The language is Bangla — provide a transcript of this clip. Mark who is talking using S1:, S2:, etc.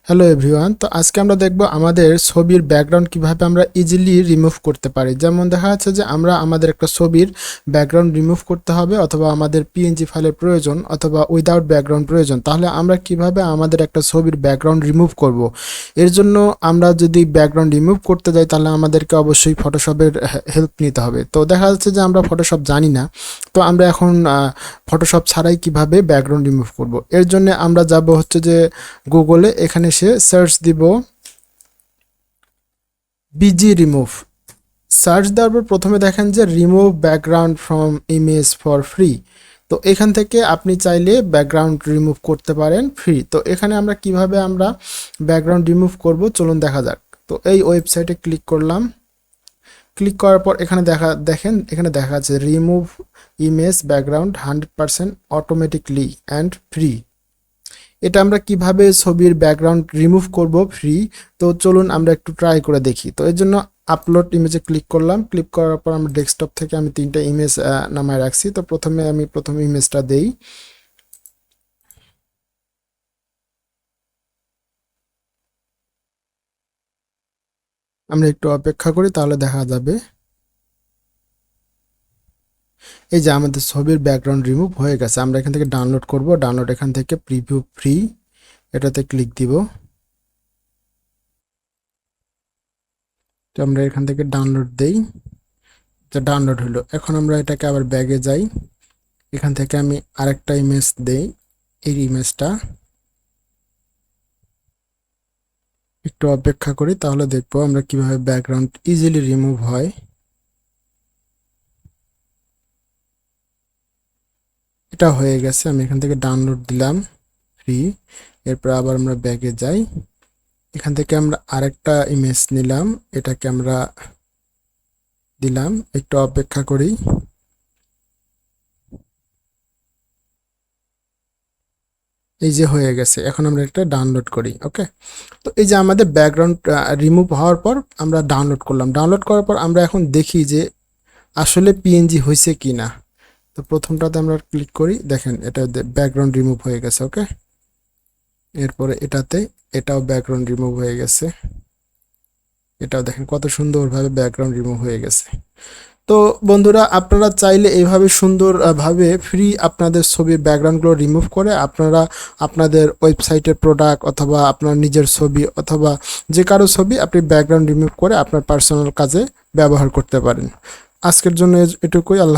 S1: হ্যালো এভরিওয়ান, তো আজকে আমরা দেখব আমাদের ছবির ব্যাকগ্রাউন্ড কিভাবে আমরা ইজিলি রিমুভ করতে পারি। যেমন দেখা যাচ্ছে যে আমরা আমাদের একটা ছবির ব্যাকগ্রাউন্ড রিমুভ করতে হবে, অথবা আমাদের পিএনজি ফাইলের প্রয়োজন, অথবা উইদাউট ব্যাকগ্রাউন্ড প্রয়োজন। তাহলে আমরা কিভাবে আমাদের একটা ছবির ব্যাকগ্রাউন্ড রিমুভ করব। এর জন্য আমরা যদি ব্যাকগ্রাউন্ড রিমুভ করতে যাই তাহলে আমাদেরকে অবশ্যই ফটোশপের হেল্প নিতে হবে। তো দেখা যাচ্ছে যে আমরা ফটোশপ জানি না, তো আমরা এখন ফটোশপ ছাড়াই কিভাবে ব্যাকগ্রাউন্ড রিমুভ করব। এর জন্য আমরা যাব হচ্ছে যে গুগলে, এখানে সে সার্চ দিব বিজি রিমুভ। সার্চ দেওয়ার পর প্রথমে দেখেন যে remove background from image for free. তো এখান থেকে আপনি চাইলে ব্যাকগ্রাউন্ড রিমুভ করতে পারেন ফ্রি। তো এখানে আমরা কিভাবে আমরা ব্যাকগ্রাউন্ড রিমুভ করব চলুন দেখা যাক। তো এই ওয়েবসাইটে ক্লিক করলাম। ক্লিক করার পর এখানে দেখেন এখানে দেখা যাচ্ছে remove image background 100% automatically and free. এটা আমরা কিভাবে ছবির ব্যাকগ্রাউন্ড রিমুভ করব ফ্রি। তো চলুন আমরা একটু ট্রাই করে দেখি। তো এর জন্য আপলোড ইমেজে ক্লিক করলাম। ক্লিক করার পর আমরা ডেস্কটপ থেকে আমি 3টা ইমেজ নামায় রাখছি। তো প্রথমে আমি প্রথম ইমেজটা দেই। আমরা একটু অপেক্ষা করি, তাহলে দেখা যাবে এই যে আমাদের ছবির ব্যাকগ্রাউন্ড রিমুভ হয়ে গেছে। আমরা এখান থেকে ডাউনলোড করব। ডাউনলোড এখান থেকে প্রিভিউ ফ্রি এটাতে ক্লিক দিব। তো আমরা এখান থেকে ডাউনলোড দেই। তো ডাউনলোড হলো। এখন আমরা এটাকে আবার ব্যাগে যাই। এখান থেকে আমি আরেকটা ইমেজ দেই। এই ইমেজটা একটু অপেক্ষা করি, তাহলে দেখবো আমরা কিভাবে ব্যাকগ্রাউন্ড ইজিলি রিমুভ হয়। এটা হয়ে গেছে। আমি এখান থেকে ডাউনলোড দিলাম ফ্রি। এরপর আবার আমরা ব্যাগে যাই। এখান থেকে আমরা আরেকটা ইমেজ নিলাম, এটাকে আমরা দিলাম। একটু অপেক্ষা করি। এই যে হয়ে গেছে। এখন আমরা একটা ডাউনলোড করি। ওকে, তো এই যে আমাদের ব্যাকগ্রাউন্ড রিমুভ হওয়ার পর আমরা ডাউনলোড করলাম। ডাউনলোড করার পর আমরা এখন দেখি যে আসলে পিএনজি হয়েছে কি না। তো প্রথমটাতে আমরা ক্লিক করি, দেখেন এটা ব্যাকগ্রাউন্ড রিমুভ হয়ে গেছে। ওকে, এরপরে এটাও ব্যাকগ্রাউন্ড রিমুভ হয়ে গেছে। এটাও দেখেন কত সুন্দরভাবে ব্যাকগ্রাউন্ড রিমুভ হয়ে গেছে। তো বন্ধুরা, আপনারা চাইলে এইভাবে সুন্দরভাবে ফ্রি আপনাদের ছবির ব্যাকগ্রাউন্ডগুলো রিমুভ করে আপনারা আপনাদের ওয়েবসাইটের প্রোডাক্ট অথবা আপনার নিজের ছবি অথবা যে কারো ছবি আপনি ব্যাকগ্রাউন্ড রিমুভ করে আপনার পার্সোনাল কাজে ব্যবহার করতে পারেন। আজকের জন্য এটুকুই। আল্লাহ।